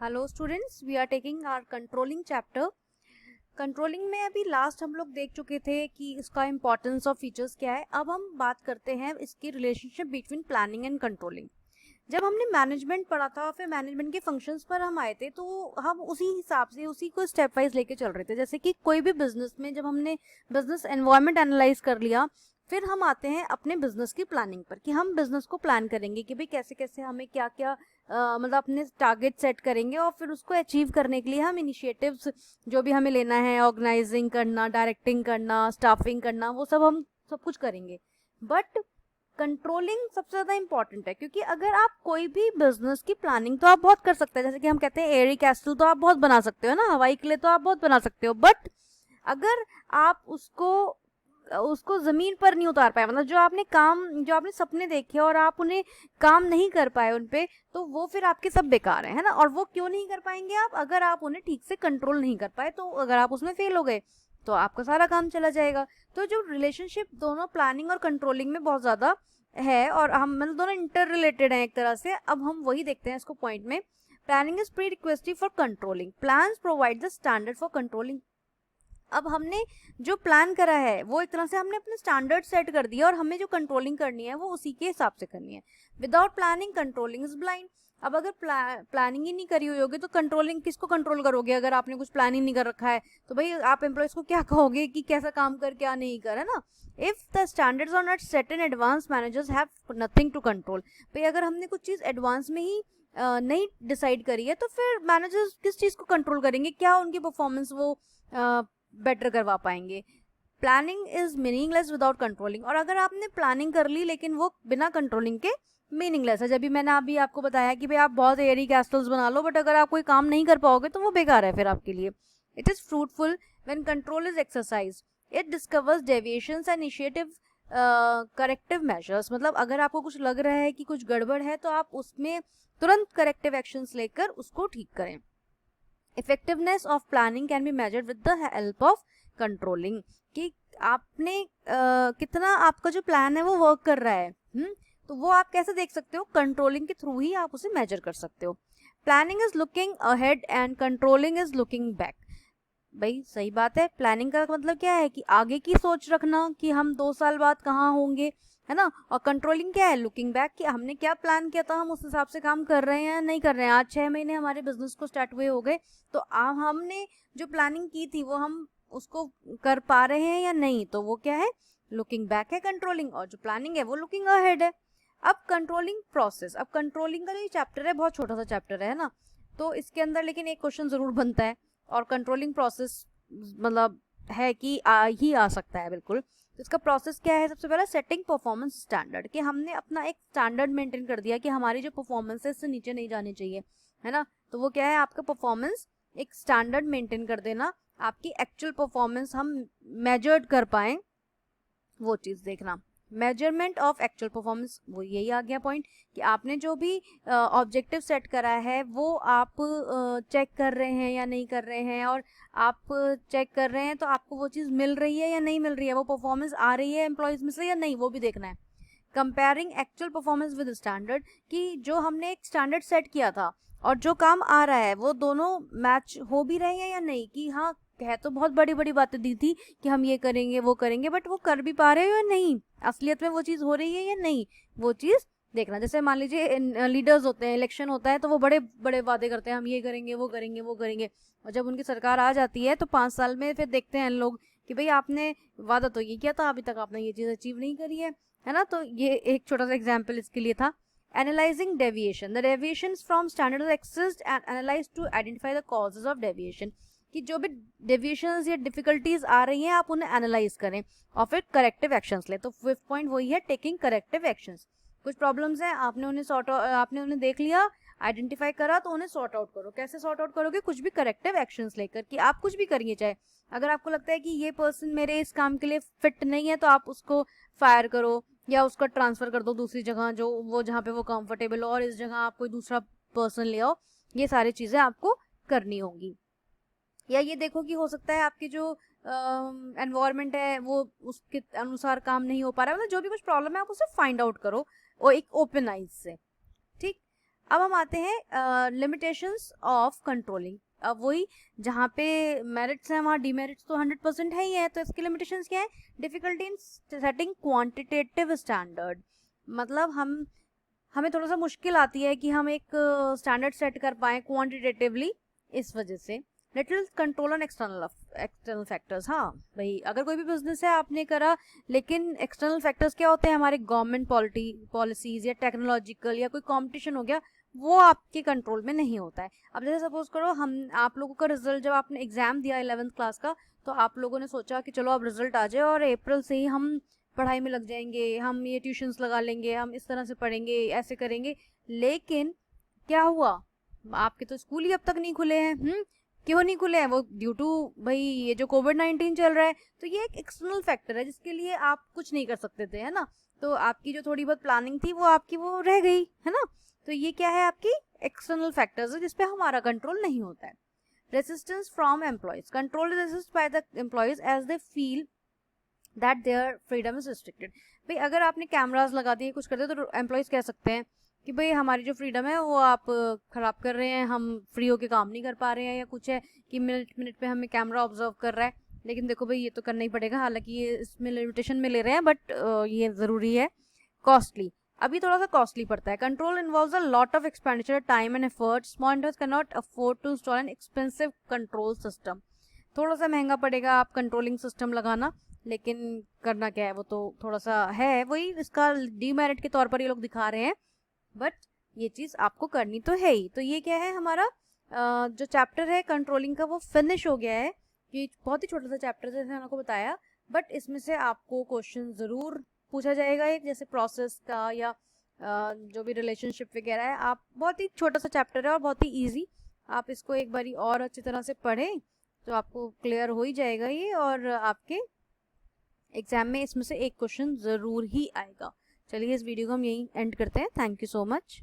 Hello students, we are taking our controlling chapter. Controlling में अभी last हम लोग देख चुके थे कि इसका इंपॉर्टेंस और फीचर्स क्या है। अब हम बात करते हैं इसकी relationship between planning and controlling. जब हमने मैनेजमेंट पढ़ा था, फिर मैनेजमेंट के फंक्शंस पर हम आए थे, तो हम उसी हिसाब से उसी को स्टेप वाइज लेके चल रहे थे। जैसे कि कोई भी बिजनेस में जब हमने बिजनेस एनवायरनमेंट एनालाइज कर लिया, फिर हम आते हैं अपने बिजनेस की प्लानिंग पर कि हम बिजनेस को प्लान करेंगे कि भाई कैसे कैसे हमें क्या क्या मतलब अपने टारगेट सेट करेंगे, और फिर उसको अचीव करने के लिए हम इनिशिएटिव्स जो भी हमें लेना है, ऑर्गेनाइजिंग करना, डायरेक्टिंग करना, स्टाफिंग करना, वो सब हम सब कुछ करेंगे। बट कंट्रोलिंग सबसे ज्यादा इंपॉर्टेंट है, क्योंकि अगर आप कोई भी बिजनेस की प्लानिंग तो आप बहुत कर सकते हैं, जैसे कि हम कहते हैं एयरी कैस्टल तो आप बहुत बना सकते हो ना, हवाई किले तो आप बहुत बना सकते हो, बट अगर आप उसको उसको जमीन पर नहीं उतार पाए, मतलब जो आपने सपने देखे और आप उन्हें काम नहीं कर पाए उन पे, तो वो फिर आपके सब बेकार है ना। और वो क्यों नहीं कर पाएंगे आप? अगर आप उन्हें ठीक से कंट्रोल नहीं कर पाए, तो अगर आप उसमें फेल हो गए तो आपका सारा काम चला जाएगा। तो जो रिलेशनशिप दोनों प्लानिंग और कंट्रोलिंग में बहुत ज्यादा है, और हम मतलब दोनों इंटर रिलेटेड हैं एक तरह से। अब हम वही देखते हैं इसको पॉइंट में। Planning is pre requisite for controlling, plans provide the standard for controlling. अब हमने जो प्लान करा है वो एक तरह से हमने अपने स्टैंडर्ड सेट कर दिया, और हमें जो कंट्रोलिंग करनी है वो उसी के हिसाब से करनी है। Without planning controlling is blind. अब अगर प्लानिंग ही नहीं करी हुई होगी तो कंट्रोलिंग किसको कंट्रोल करोगे? अगर आपने कुछ प्लानिंग नहीं कर रखा है तो भाई आप एम्प्लॉयज को क्या कहोगे कि कैसा काम कर क्या नहीं कर, है ना। If the standards are not set in advance, managers have nothing to control. भाई अगर हमने कुछ चीज एडवांस में ही नहीं डिसाइड करी है, तो फिर मैनेजर्स किस चीज को कंट्रोल करेंगे? क्या उनकी परफॉर्मेंस वो बेटर करवा पाएंगे? Planning is meaningless without controlling. और अगर आपने प्लानिंग कर ली लेकिन वो बिना कंट्रोलिंग के मीनिंगलेस है। जब भी मैंने अभी आपको बताया कि भाई आप बहुत एयरी कैस्टल्स बना लो, बट अगर आप कोई काम नहीं कर पाओगे तो वो बेकार है फिर आपके लिए। It is fruitful when control is exercise, it discovers deviations and initiative corrective measures. मतलब अगर आपको कुछ लग रहा है कि कुछ गड़बड़ है, तो आप उसमें तुरंत करेक्टिव एक्शंस लेकर उसको ठीक करें। Effectiveness of planning can be measured with the help of controlling, कि आपने कितना आपका जो प्लान है वो वर्क कर रहा है। तो वो आप कैसे देख सकते हो? कंट्रोलिंग के थ्रू ही आप उसे मेजर कर सकते हो। Planning is looking ahead and controlling is looking back. भाई सही बात है, प्लानिंग का मतलब क्या है कि आगे की सोच रखना कि हम 2 साल बाद कहाँ होंगे, है ना। और कंट्रोलिंग क्या है? लुकिंग बैक, कि हमने क्या प्लान किया था, हम उस हिसाब से काम कर रहे हैं या नहीं कर रहे हैं। आज 6 महीने हमारे बिजनेस को स्टार्ट हुए हो गए, तो अब हमने जो प्लानिंग की थी वो हम उसको कर पा रहे हैं या नहीं, तो वो क्या है? लुकिंग बैक है कंट्रोलिंग। और जो प्लानिंग है वो लुकिंग अहेड है। अब कंट्रोलिंग प्रोसेस, अब कंट्रोलिंग का जो चैप्टर है बहुत छोटा सा चैप्टर है ना, तो इसके अंदर लेकिन एक क्वेश्चन जरूर बनता है। और कंट्रोलिंग प्रोसेस मतलब है कि ही आ सकता है बिल्कुल। तो इसका प्रोसेस क्या है? सबसे पहला सेटिंग परफॉर्मेंस स्टैंडर्ड, कि हमने अपना एक स्टैंडर्ड मेंटेन कर दिया कि हमारी जो परफॉर्मेंस है इससे नीचे नहीं जानी चाहिए, है ना। तो वो क्या है? आपका परफॉर्मेंस एक स्टैंडर्ड मेंटेन कर देना, आपकी एक्चुअल परफॉर्मेंस हम मेजर्ड कर पाए, वो चीज देखना। मेजरमेंट ऑफ एक्चुअल परफॉर्मेंस, वो यही आ गया पॉइंट, कि आपने जो भी ऑब्जेक्टिव सेट करा है वो आप चेक कर रहे हैं या नहीं कर रहे हैं, और आप चेक कर रहे हैं तो आपको वो चीज़ मिल रही है या नहीं मिल रही है, वो परफॉर्मेंस आ रही है एम्प्लॉयज में से या नहीं, वो भी देखना है। Comparing actual performance with standard, कि जो हमने एक स्टैंडर्ड सेट किया था और जो काम आ रहा है वो दोनों मैच हो भी रहे हैं या नहीं। कि हाँ, कह तो बहुत बड़ी बड़ी बातें दी थी कि हम ये करेंगे वो करेंगे, बट वो कर भी पा रहे हो या नहीं, असलियत में वो चीज़ हो रही है या नहीं, वो चीज़ देखना। जैसे मान लीजिए लीडर्स होते हैं, इलेक्शन होता है, तो वो बड़े बड़े वादे करते हैं, हम ये करेंगे वो करेंगे वो करेंगे, और जब उनकी सरकार आ जाती है तो 5 साल में फिर देखते हैं लोग कि भाई आपने वादा तो ये किया था, अभी तक आपने ये चीज़ अचीव नहीं करी है ना। तो ये एक छोटा सा एग्जाम्पल इसके लिए था। Analysing deviation, the deviations from standard exist and analyse to identify the causes of deviation, कि जो भी डेविएशंस या डिफिकल्टीज आ रही हैं आप उन्हें एनालाइज करें और फिर करेक्टिव एक्शंस लें। तो 5th पॉइंट वही है, टेकिंग करेक्टिव एक्शंस। कुछ प्रॉब्लम्स हैं, आपने उन्हें देख लिया, आइडेंटिफाई करा, तो उन्हें सॉर्ट आउट करो। कैसे सॉर्ट आउट करोगे? कुछ भी करेक्टिव एक्शंस लेकर, कि आप कुछ भी करिए, चाहे अगर आपको लगता है कि ये पर्सन मेरे इस काम के लिए फिट नहीं है तो आप उसको फायर करो या उसका ट्रांसफर कर दो दूसरी जगह, जो वो जहाँ पे वो कंफर्टेबल हो, और इस जगह आप कोई दूसरा पर्सन ले आओ। ये सारी चीजें आपको करनी होंगी। या ये देखो कि हो सकता है आपकी जो एनवायरनमेंट है वो उसके अनुसार काम नहीं हो पा रहा है, मतलब जो भी कुछ प्रॉब्लम है आप उसे फाइंड आउट करो और एक ओपन आइज से। ठीक। अब हम आते हैं लिमिटेशंस ऑफ कंट्रोलिंग। अब वही जहाँ पे मेरिट्स हैं वहाँ डीमेरिट्स तो 100% है ही है, तो इसकी लिमिटेशंस क्या है? Difficulty in setting quantitative standard, मतलब हमें थोड़ा सा मुश्किल आती है कि हम एक स्टैंडर्ड सेट कर पाए क्वांटिटेटिवली, इस वजह से। Little control on external factors. हाँ भाई, अगर कोई भी बिजनेस है आपने करा, लेकिन एक्सटर्नल फैक्टर्स क्या होते हैं? हमारे गवर्नमेंट पॉलिसीज या टेक्नोलॉजिकल या कोई कंपटीशन हो गया, वो आपके कंट्रोल में नहीं होता है। अब जैसे सपोज करो आप लोगों का रिजल्ट, जब आपने एग्जाम दिया 11th क्लास का, तो आप लोगों ने सोचा कि चलो अब रिजल्ट आ जाए और अप्रैल से ही हम पढ़ाई में लग जाएंगे, हम ये ट्यूशन्स लगा लेंगे, हम इस तरह से पढ़ेंगे, ऐसे करेंगे। लेकिन क्या हुआ? आपके तो स्कूल ही अब तक नहीं खुले हैं। क्यों नहीं खुले हैं? वो ड्यू टू भाई ये जो कोविड-19 चल रहा है, तो ये एक एक्सटर्नल फैक्टर है जिसके लिए आप कुछ नहीं कर सकते थे, है ना। तो आपकी जो थोड़ी बहुत प्लानिंग थी वो आपकी वो रह गई, है ना। तो ये क्या है? आपकी एक्सटर्नल फैक्टर्स है जिसपे हमारा कंट्रोल नहीं होता है। Resistance from employees, control resist by the employees as they feel that their freedom is restricted. भाई अगर आपने कैमराज लगा दिए, कुछ कर दिया, तो एम्प्लॉयज कह सकते हैं कि भाई हमारी जो फ्रीडम है वो आप खराब कर रहे हैं, हम फ्री होके काम नहीं कर पा रहे हैं, या कुछ है कि मिनट पे हमें कैमरा ऑब्जर्व कर रहा है। लेकिन देखो भाई ये तो करना ही पड़ेगा, हालांकि ये इसमें लिमिटेशन में ले रहे हैं, बट ये ज़रूरी है। कॉस्टली, अभी थोड़ा सा कॉस्टली पड़ता है। Control involves a lot of expenditure, time and effort. Small industries can not afford to install an expensive control system. थोड़ा सा महंगा पड़ेगा आप कंट्रोलिंग सिस्टम लगाना, लेकिन करना क्या है, वो तो थोड़ा सा है, वही इसका डीमेरिट के तौर पर ये लोग दिखा रहे हैं, बट ये चीज़ आपको करनी तो है ही। तो ये क्या है, हमारा जो चैप्टर है कंट्रोलिंग का वो फिनिश हो गया है। ये बहुत ही छोटा सा चैप्टर जैसे मैंने आपको बताया, बट इसमें से आपको क्वेश्चन ज़रूर पूछा जाएगा, एक जैसे प्रोसेस का या जो भी रिलेशनशिप वगैरह है। आप बहुत ही छोटा सा चैप्टर है और बहुत ही ईजी, आप इसको एक बारी और अच्छी तरह से पढ़ें तो आपको क्लियर हो ही जाएगा ये, और आपके एग्जाम में इसमें से एक क्वेश्चन ज़रूर ही आएगा। चलिए इस वीडियो को हम यहीं एंड करते हैं। Thank you so much.